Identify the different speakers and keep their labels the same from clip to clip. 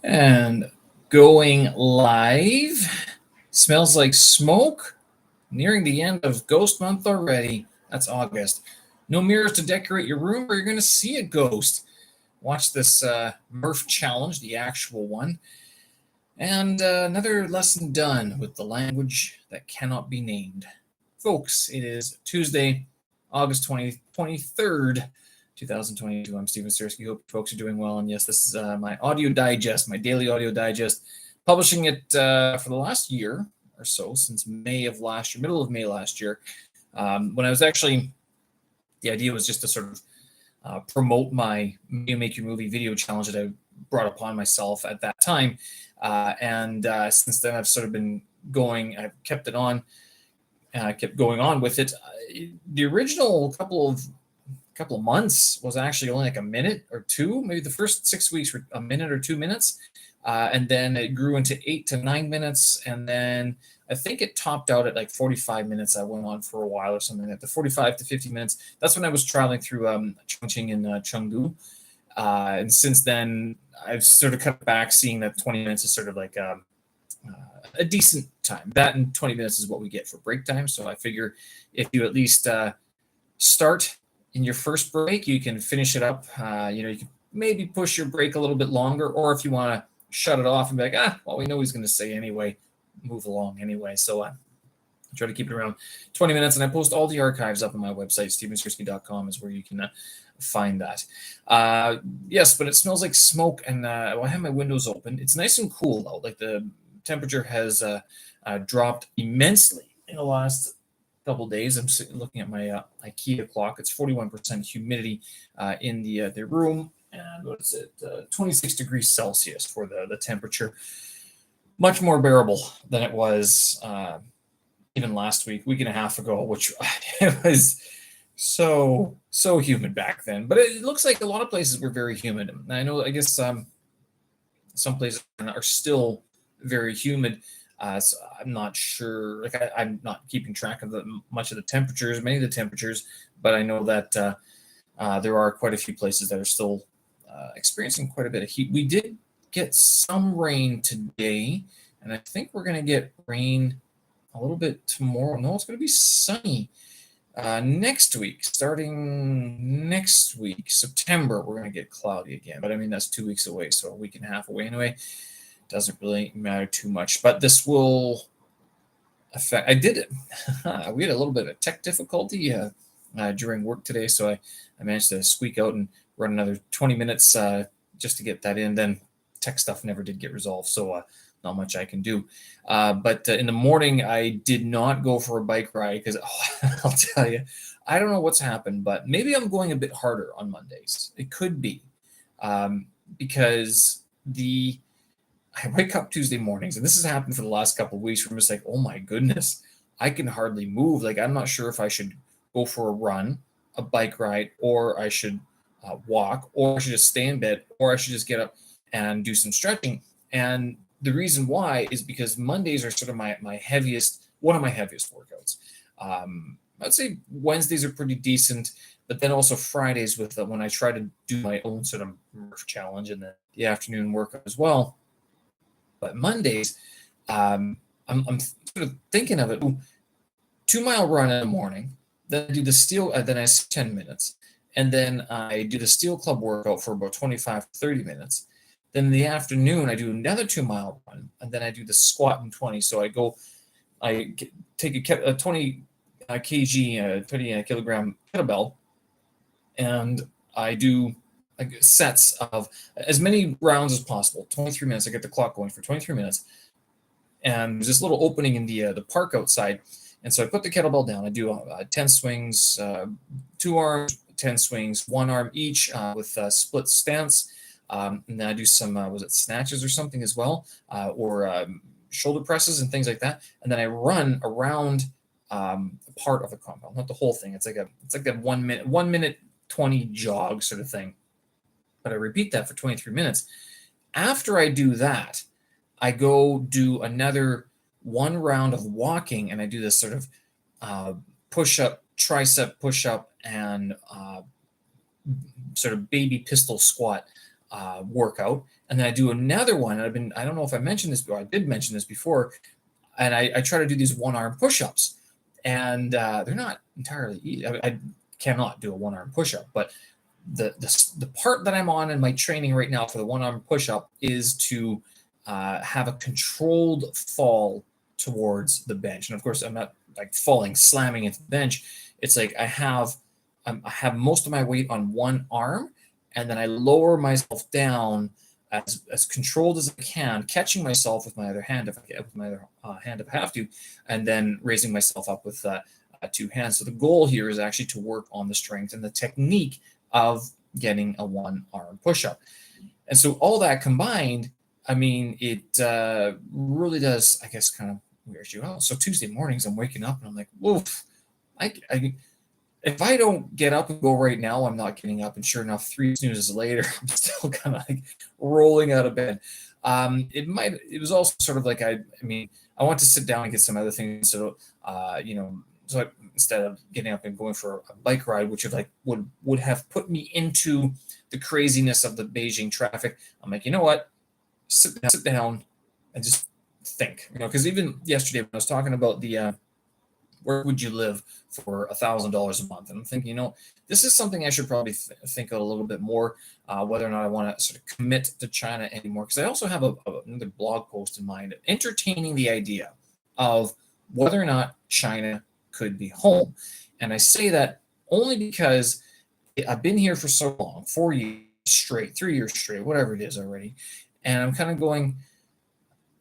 Speaker 1: And going live. Smells like smoke. Nearing the end of Ghost Month already. That's August. No mirrors to decorate your room or you're going to see a ghost. Watch this Murph challenge, the actual one. And another lesson done with the language that cannot be named. Folks, it is Tuesday, August 23rd, 2022. I'm Steven Sersky. Hope folks are doing well. And yes, this is my audio digest, my daily audio digest, publishing it for the last year or so, since May of last year, middle of May last year, when I was actually, the idea was just to sort of promote my Make Your Movie video challenge that I brought upon myself at that time. And since then, I've sort of been going, I've kept it on, kept going on with it. The original couple of months was actually only like a minute or two. Maybe the first 6 weeks were a minute or 2 minutes. And then it grew into 8 to 9 minutes. And then I think it topped out at like 45 minutes. I went on for a while or something like that. The 45 to 50 minutes. That's when I was traveling through Chongqing and Chengdu. And since then, I've sort of cut back, seeing that 20 minutes is sort of like a decent time. That and 20 minutes is what we get for break time. So I figure if you at least start in your first break, you can finish it up. You can maybe push your break a little bit longer, or if you want to shut it off and be like, well, we know he's going to say anyway, move along anyway. So I try to keep it around 20 minutes, and I post all the archives up on my website. stevensersky.com is where you can find that. Yes, but it smells like smoke, and I have my windows open. It's nice and cool out. Like the temperature has dropped immensely in the last couple days. I'm looking at my IKEA clock. It's 41% humidity in the room, and what is it? 26 degrees Celsius for the temperature. Much more bearable than it was even last week and a half ago, which it was so humid back then. But it looks like a lot of places were very humid. I know, I guess some places are still very humid. So I'm not sure. Like I'm not keeping track of many of the temperatures, but I know that there are quite a few places that are still experiencing quite a bit of heat. We did get some rain today, and I think we're going to get rain a little bit tomorrow. No, it's going to be sunny next week. Starting next week, September, we're going to get cloudy again. But I mean, that's 2 weeks away, so a week and a half away anyway. Doesn't really matter too much. But this will affect. I did it. We had a little bit of tech difficulty during work today, so I managed to squeak out and run another 20 minutes just to get that in. Then tech stuff never did get resolved, so not much I can do. But in the morning, I did not go for a bike ride because I'll tell you, I don't know what's happened, but maybe I'm going a bit harder on Mondays. It could be because I wake up Tuesday mornings, and this has happened for the last couple of weeks, where I'm just like, oh my goodness, I can hardly move. Like, I'm not sure if I should go for a run, a bike ride, or I should walk, or I should just stay in bed, or I should just get up and do some stretching. And the reason why is because Mondays are sort of one of my heaviest workouts. I'd say Wednesdays are pretty decent, but then also Fridays with when I try to do my own sort of Murph challenge and the afternoon workout as well. But Mondays, I'm sort of thinking of it. 2-mile run in the morning, then I do the steel, then I 10 minutes, and then I do the steel club workout for about 25 to 30 minutes. Then in the afternoon, I do another 2-mile run, and then I do the squat in 20. So I take a 20 kg, 20 kilogram kettlebell, and I do sets of as many rounds as possible. 23 minutes. I get the clock going for 23 minutes. And there's this little opening in the park outside. And so I put the kettlebell down. I do 10 swings, 2 arms, 10 swings, 1 arm each with split stance. And then I do some, snatches or something as well, or shoulder presses and things like that. And then I run around part of the compound, not the whole thing. It's like a 1 minute 20 jog sort of thing. But I repeat that for 23 minutes. After I do that, I go do another 1 round of walking, and I do this sort of push-up, tricep push-up, and sort of baby pistol squat workout, and then I do another one. I don't know if I mentioned this before. I did mention this before, and I try to do these one-arm push-ups, and they're not entirely easy. I cannot do a one-arm push-up, but the part that I'm on in my training right now for the one-arm push-up is to have a controlled fall towards the bench. And of course, I'm not like falling, slamming into the bench. It's like I have most of my weight on one arm, and then I lower myself down as controlled as I can, catching myself with my other hand if I have to, and then raising myself up with two hands. So the goal here is actually to work on the strength and the technique of getting a one-arm push-up. And so all that combined, I mean, it really does, I guess, kind of weird you out. So Tuesday mornings, I'm waking up and I'm like, woof, if I don't get up and go right now, I'm not getting up. And sure enough, 3 snoozes later, I'm still kind of like rolling out of bed. It was also sort of like, I want to sit down and get some other things. So, so instead of getting up and going for a bike ride, which would have put me into the craziness of the Beijing traffic, I'm like, you know what? Sit down and just think, because even yesterday when I was talking about the where would you live for $1,000 a month, and I'm thinking, this is something I should probably think a little bit more, whether or not I want to sort of commit to China anymore, because I also have another blog post in mind, entertaining the idea of whether or not China could be home. And I say that only because I've been here for so long, 4 years straight, 3 years straight, whatever it is already. And I'm kind of going,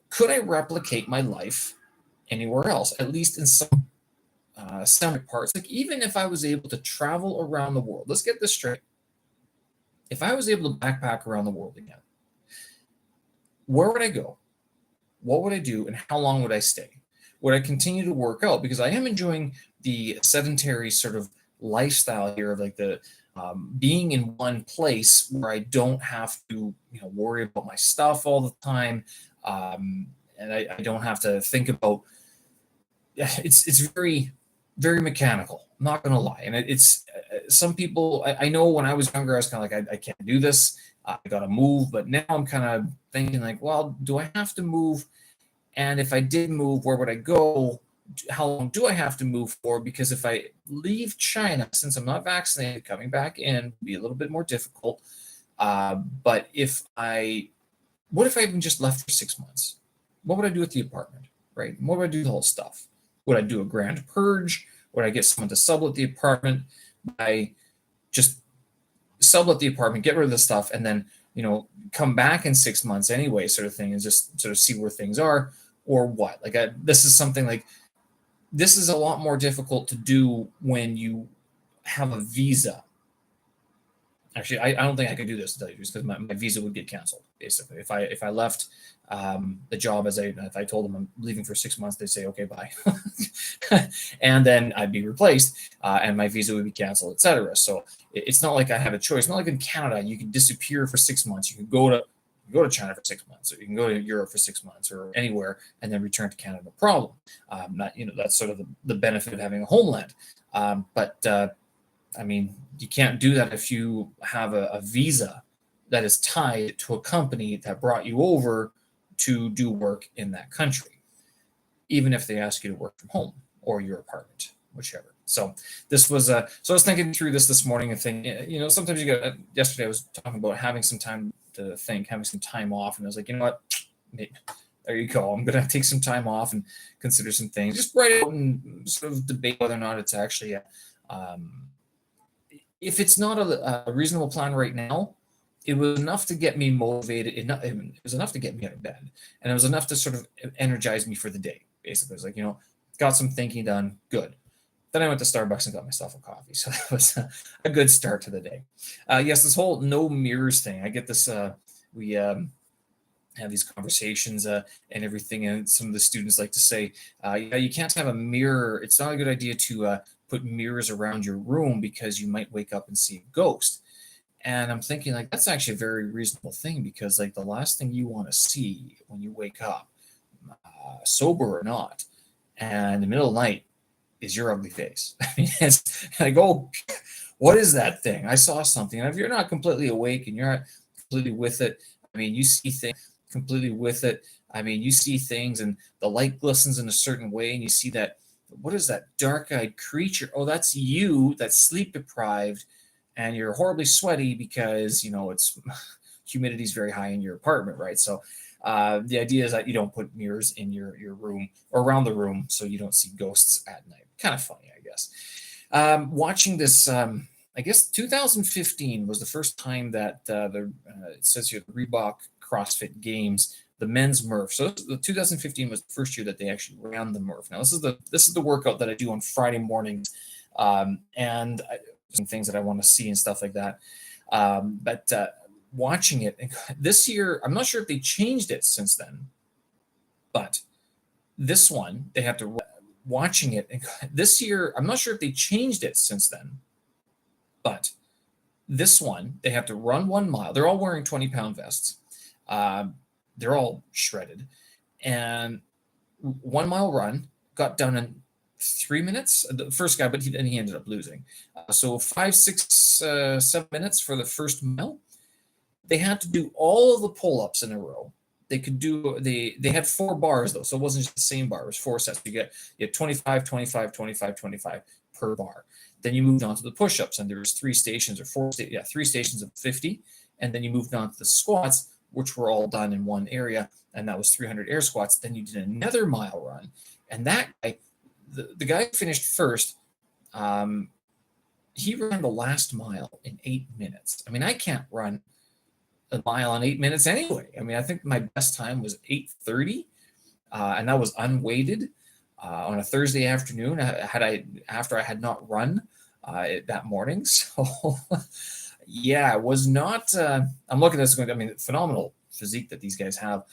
Speaker 1: could I replicate my life anywhere else, at least in some parts? Like, even if I was able to travel around the world, let's get this straight. If I was able to backpack around the world again, where would I go? What would I do? And how long would I stay? Would I continue to work out? Because I am enjoying the sedentary sort of lifestyle here of like the being in one place where I don't have to worry about my stuff all the time, and I don't have to think about. It's very, very mechanical. I'm not gonna lie, and it's some people. I know when I was younger, I was kind of like, I can't do this. I gotta move. But now I'm kind of thinking like, well, do I have to move? And if I did move, where would I go? How long do I have to move for? Because if I leave China, since I'm not vaccinated, coming back in would be a little bit more difficult. But what if I even just left for 6 months? What would I do with the apartment, right? What would I do with the whole stuff? Would I do a grand purge? Would I get someone to sublet the apartment? I just sublet the apartment, get rid of the stuff, and then come back in 6 months anyway, sort of thing, and just sort of see where things are, or what? Like this is something like. This is a lot more difficult to do when you have a visa. Actually, I don't think I could do this, to tell you, because my visa would get canceled. Basically, if I left the job if I told them I'm leaving for 6 months, they'd say, okay, bye, and then I'd be replaced, and my visa would be canceled, etc. So it's not like I have a choice. Not like in Canada, you can disappear for 6 months. You can go to China for 6 months, or you can go to Europe for 6 months, or anywhere, and then return to Canada. No problem. That's sort of the benefit of having a homeland. But you can't do that if you have a visa that is tied to a company that brought you over to do work in that country, even if they ask you to work from home or your apartment, whichever. So this was so I was thinking through this morning and thinking, sometimes you get. Yesterday I was talking about having some time to think, having some time off, and I was like, you know what, there you go. I'm gonna take some time off and consider some things, just write out and sort of debate whether or not it's actually if it's not a reasonable plan right now. It was enough to get me motivated. It was enough to get me out of bed, and it was enough to sort of energize me for the day. Basically, it was like, got some thinking done. Good. Then I went to Starbucks and got myself a coffee. So that was a good start to the day. Yes, this whole no mirrors thing. I get this. We have these conversations and everything. And some of the students like to say, you can't have a mirror. It's not a good idea to put mirrors around your room because you might wake up and see a ghost. And I'm thinking, like, that's actually a very reasonable thing, because like the last thing you want to see when you wake up, sober or not, and in the middle of the night, is your ugly face. I mean, it's like, oh, what is that thing? I saw something. And if you're not completely awake and you're not completely with it. I mean, you see things completely with it. I mean, you see things and the light glistens in a certain way, and you see that, what is that dark-eyed creature? Oh, that's you, that's sleep deprived, and you're horribly sweaty because, it's humidity is very high in your apartment, right? So the idea is that you don't put mirrors in your room or around the room so you don't see ghosts at night. Kind of funny, I guess. Watching this, I guess 2015 was the first time that it says here, the Reebok CrossFit Games, the men's Murph. So the 2015 was the first year that they actually ran the Murph. Now this is the workout that I do on Friday mornings, and some things that I want to see and stuff like that. But watching it this year, I'm not sure if they changed it since then, but this one they have to watching it this year. I'm not sure if they changed it since then, but this one they have to run 1 mile. They're all wearing 20-pound vests. They're all shredded, and 1 mile run got done in 3 minutes. The first guy, but he ended up losing. So 5, 6, 7 minutes for the first mile. They had to do all of the pull-ups in a row. They could do they had 4 bars though, so it wasn't just the same bar. It was 4 sets. You had 25, 25, 25, 25 per bar. Then you moved on to the push-ups, and there was 3 stations or 3 stations of 50, and then you moved on to the squats, which were all done in one area, and that was 300 air squats. Then you did another mile run, and that guy, the guy who finished first, he ran the last mile in 8 minutes. I mean, I can't run a mile in 8 minutes anyway. I mean, I think my best time was 8:30, and that was unweighted on a Thursday afternoon. After I had not run that morning. So yeah, it was not. I'm looking at this going, I mean, phenomenal physique that these guys have.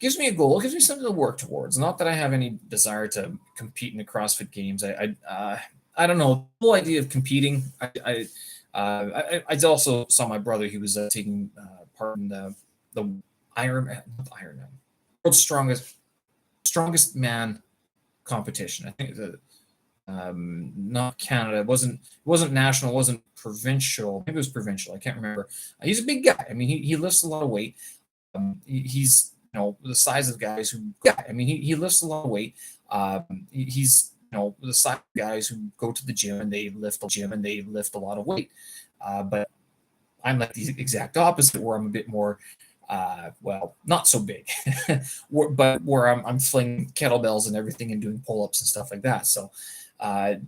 Speaker 1: Gives me a goal. Gives me something to work towards. Not that I have any desire to compete in the CrossFit Games. I don't know. The whole idea of competing. I also saw my brother. He was taking part in the Ironman, world's strongest man competition. I think not Canada. It wasn't national. It wasn't provincial. Maybe it was provincial. I can't remember. He's a big guy. I mean, he lifts a lot of weight. He's the size of guys who. Yeah, I mean, he lifts a lot of weight. He's the size of guys who go to the gym and they lift a lot of weight. But I'm like the exact opposite, where I'm a bit more, not so big, but where I'm flinging kettlebells and everything and doing pull-ups and stuff like that. So I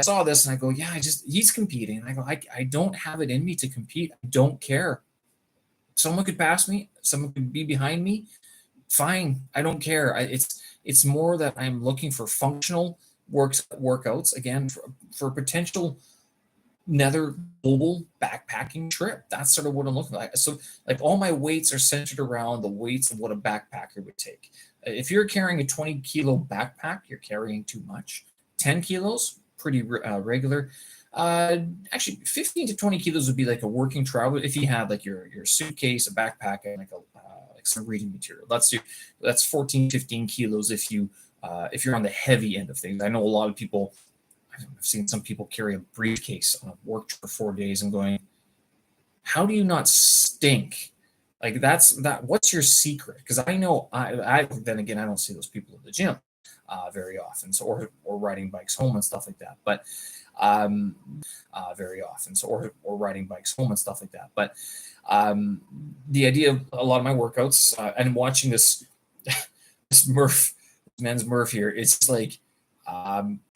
Speaker 1: saw this and I go, yeah, he's competing. And I go, I don't have it in me to compete. I don't care. Someone could pass me. Someone could be behind me. Fine. I don't care. It's more that I'm looking for functional workouts, again, for potential another global backpacking trip. That's sort of what I'm looking like. So like all my weights are centered around the weights of what a backpacker would take. If you're carrying a 20-kilo backpack, you're carrying too much. 10 kilos, pretty regular. Actually, 15 to 20 kilos would be like a working travel. If you had like your suitcase, a backpack, and like some reading material. That's 14, 15 kilos if you're on the heavy end of things. I know a lot of people. I've seen some people carry a briefcase on a work trip for 4 days and going, how do you not stink? Like what's your secret? Because I know then again, I don't see those people at the gym very often. So, or riding bikes home and stuff like that. But very often. So, or riding bikes home and stuff like that. But the idea of a lot of my workouts and watching this men's Murph here, it's like,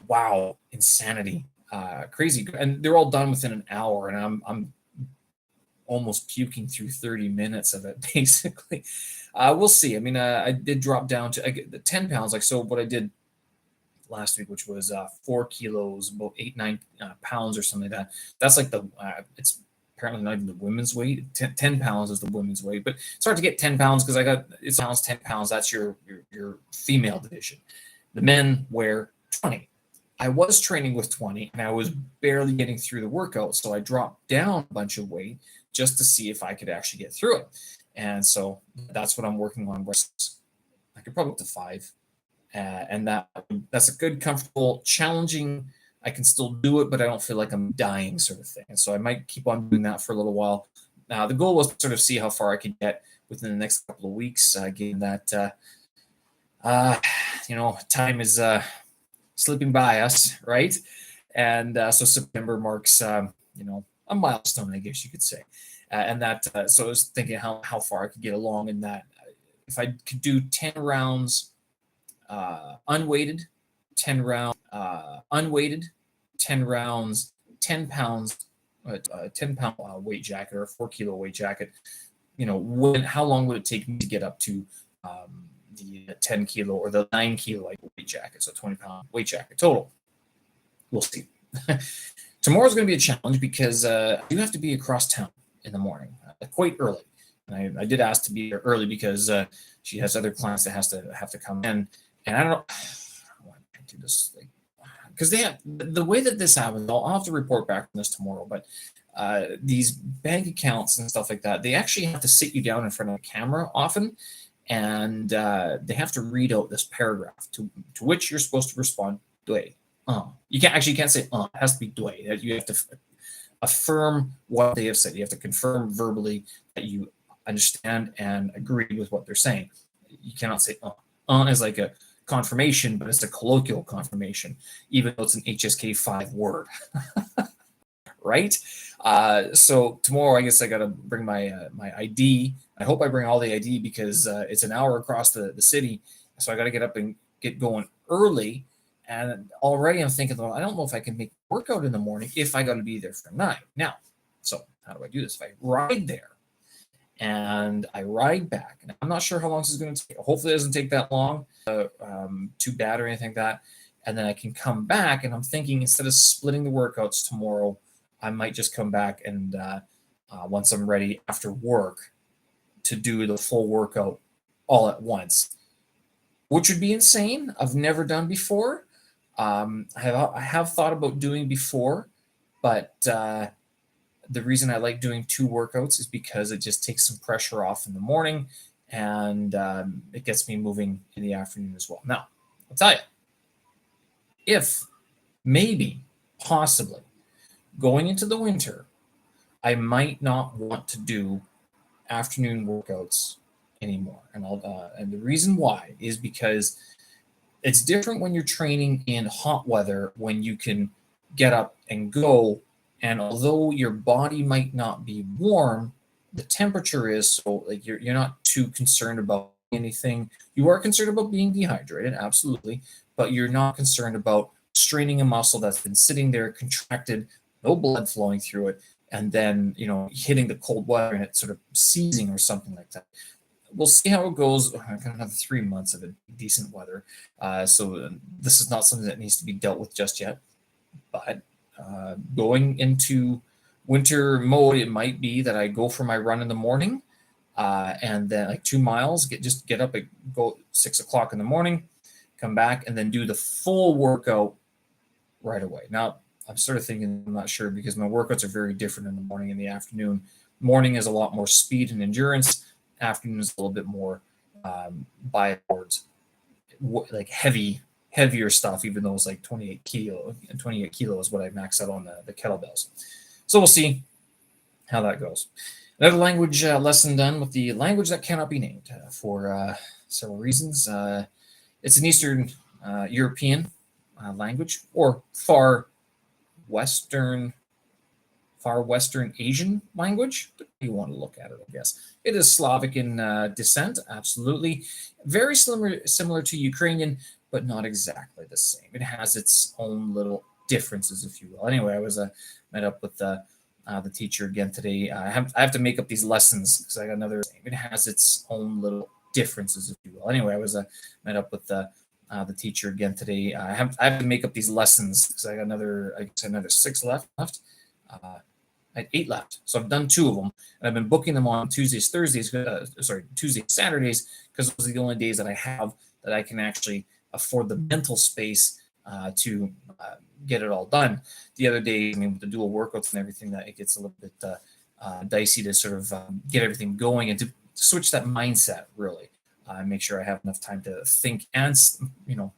Speaker 1: wow, insanity, crazy, and they're all done within an hour, and I'm almost puking through 30 minutes of it, basically. We'll see. I mean, I did drop down to the 10 pounds, like so. What I did last week, which was 4 kilos, about 8-9 pounds or something like that. That's like it's apparently not even the women's weight. 10 pounds is the women's weight, but it's hard to get 10 pounds because it's 10 pounds. That's your female division. The men wear 20. I was training with 20 and I was barely getting through the workout. So I dropped down a bunch of weight just to see if I could actually get through it. And so that's what I'm working on. I could probably go to 5. And that's a good, comfortable, challenging. I can still do it, but I don't feel like I'm dying sort of thing. And so I might keep on doing that for a little while. the goal was to sort of see how far I could get within the next couple of weeks, given that time is slipping by us, right? And so September marks a milestone, I guess you could say. And that so I was thinking how far I could get along in that. If I could do 10 rounds unweighted, 10 rounds unweighted, 10 rounds, 10 pounds, 10-pound weight jacket or a 4-kilo weight jacket, how long would it take me to get up to the 10 kilo or the 9 kilo weight jacket? So 20-pound weight jacket total. We'll see. Tomorrow's going to be a challenge because I do have to be across town in the morning, quite early. And I did ask to be there early because she has other clients that have to come in, and I don't know I do this because they have the way that this happens. I'll have to report back on this tomorrow, but these bank accounts and stuff like that, they actually have to sit you down in front of a camera often, and they have to read out this paragraph to which you're supposed to respond. You can't say it has to be dway. You have to affirm what they have said. You have to confirm verbally that you understand and agree with what they're saying. You cannot say is like a confirmation, but it's a colloquial confirmation, even though it's an HSK 5 word. Right? So tomorrow, I guess I got to bring my ID. I hope I bring all the ID because it's an hour across the city. So I got to get up and get going early. And already I'm thinking, well, I don't know if I can make workout in the morning if I got to be there for 9. Now, so how do I do this? If I ride there and I ride back, and I'm not sure how long this is going to take. Hopefully it doesn't take that long, too bad or anything like that. And then I can come back, and I'm thinking instead of splitting the workouts tomorrow, I might just come back and once I'm ready after work to do the full workout all at once, which would be insane. I've never done before. I have thought about doing before, but the reason I like doing 2 workouts is because it just takes some pressure off in the morning, and it gets me moving in the afternoon as well. Now, I'll tell you, if maybe, possibly, going into the winter, I might not want to do afternoon workouts anymore. And the reason why is because it's different when you're training in hot weather, when you can get up and go. And although your body might not be warm, the temperature is, so like you're not too concerned about anything. You are concerned about being dehydrated, absolutely, but you're not concerned about straining a muscle that's been sitting there contracted, no blood flowing through it, and then hitting the cold weather and it sort of seizing or something like that. We'll see how it goes. I've got another 3 months of decent weather, so this is not something that needs to be dealt with just yet. But going into winter mode, it might be that I go for my run in the morning, and then like 2 miles, get up and go 6 o'clock in the morning, come back, and then do the full workout right away. Now, I'm sort of thinking, I'm not sure, because my workouts are very different in the morning and the afternoon. Morning is a lot more speed and endurance. Afternoon is a little bit more biased towards like heavier stuff, even though it's like 28 kilo, and 28 kilo is what I max out on the kettlebells. So we'll see how that goes. Another language lesson done with the language that cannot be named for several reasons. It's an Eastern European language, or far Western Asian language, but you want to look at it, I guess. It is Slavic in descent, absolutely. Very similar to Ukrainian, but not exactly the same. It has its own little differences, if you will. Anyway, I was met up with the teacher again today. I have to make up these lessons because I got another. It has its own little differences, if you will. Anyway, I was met up with the teacher again today. I have to make up these lessons because I got another 6 left. I had 8 left, so I've done 2 of them, and I've been booking them on Tuesdays, Saturdays, because those are the only days that I have that I can actually afford the mental space to get it all done. The other day, with the dual workouts and everything, that it gets a little bit dicey to sort of get everything going and to switch that mindset, really. Make sure I have enough time to think and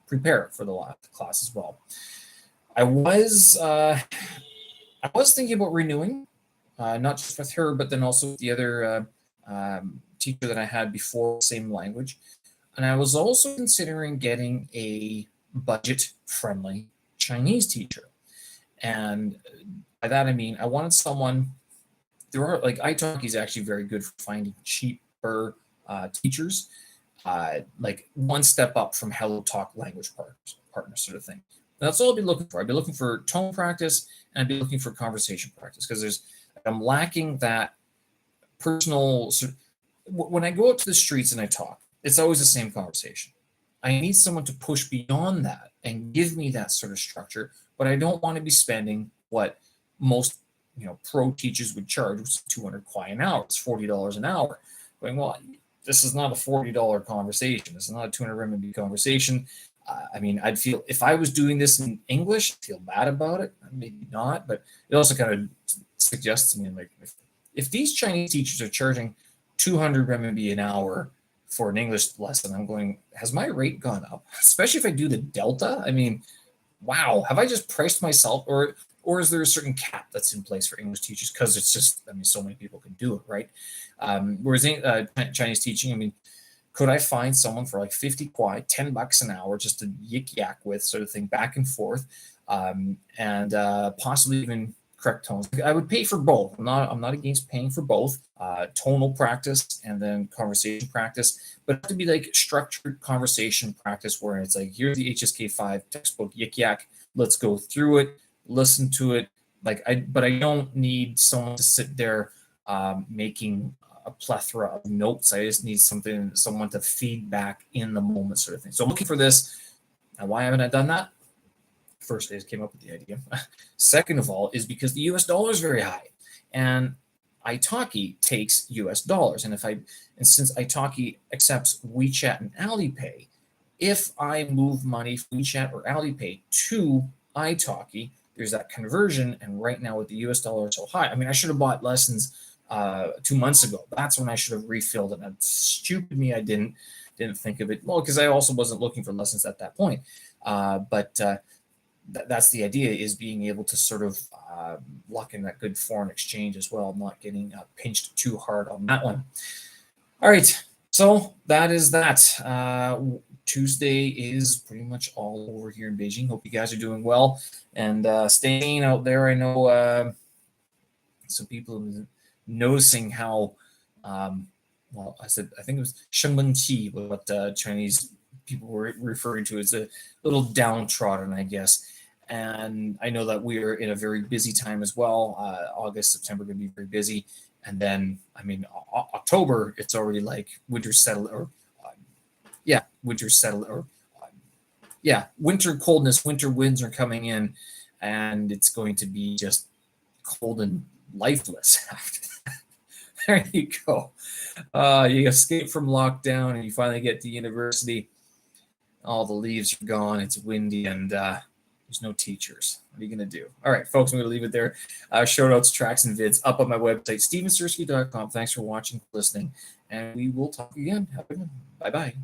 Speaker 1: prepare for the class as well. I was thinking about renewing not just with her, but then also with the other teacher that I had before, same language. And I was also considering getting a budget-friendly Chinese teacher. And by that I mean I wanted someone. There are like italki is actually very good for finding cheaper teachers, like one step up from Hello Talk language partners sort of thing. And that's all I'd be looking for. I'd be looking for tone practice and I'd be looking for conversation practice because I'm lacking that personal. When I go out to the streets and I talk, it's always the same conversation. I need someone to push beyond that and give me that sort of structure, but I don't want to be spending what most pro teachers would charge, which is 200 kwai an hour. It's $40 an hour. Going, well, this is not a $40 conversation. This is not a 200 renminbi conversation. I mean, I'd feel if I was doing this in English, I'd feel bad about it. Maybe not, but it also kind of suggests to me like if these Chinese teachers are charging 200 renminbi an hour for an English lesson, I'm going, has my rate gone up? Especially if I do the delta. I mean, wow, have I just priced myself, or is there a certain cap that's in place for English teachers? Because it's just, I mean, so many people can do it, right? Whereas Chinese teaching, I mean, could I find someone for like 50 kwai, $10 an hour, just to yik yak with sort of thing back and forth, and possibly even correct tones? I would pay for both. I'm not against paying for both, tonal practice and then conversation practice, but it have to be like structured conversation practice where it's like, here's the HSK5 textbook yik yak, let's go through it, listen to it. But I don't need someone to sit there making a plethora of notes. I just need someone to feed back in the moment sort of thing. So I'm looking for this. And why haven't I done that? First, I just came up with the idea. Second of all, is because the US dollar is very high. And italki takes US dollars. And since italki accepts WeChat and Alipay, if I move money from WeChat or Alipay to italki, there's that conversion. And right now with the US dollar so high, I mean, I should have bought lessons 2 months ago. That's when I should have refilled it. And stupid me, I didn't think of it. Well, because I also wasn't looking for lessons at that point. But that's the idea, is being able to sort of lock in that good foreign exchange as well, not getting pinched too hard on that one. All right, so that is that. Tuesday is pretty much all over here in Beijing. Hope you guys are doing well and staying out there. I know some people have been noticing how, well, I think it was 生闷气, what Chinese people were referring to as a little downtrodden, I guess. And I know that we're in a very busy time as well. August, September going to be very busy. And then, I mean, October, it's already like winter winter coldness, winter winds are coming in, and it's going to be just cold and lifeless after that. There you go. You escape from lockdown and you finally get to university. All the leaves are gone. It's windy and there's no teachers. What are you going to do? All right, folks, I'm going to leave it there. Show notes, tracks, and vids up on my website, stevensersky.com. Thanks for watching, listening, and we will talk again. Have a good one. Bye-bye.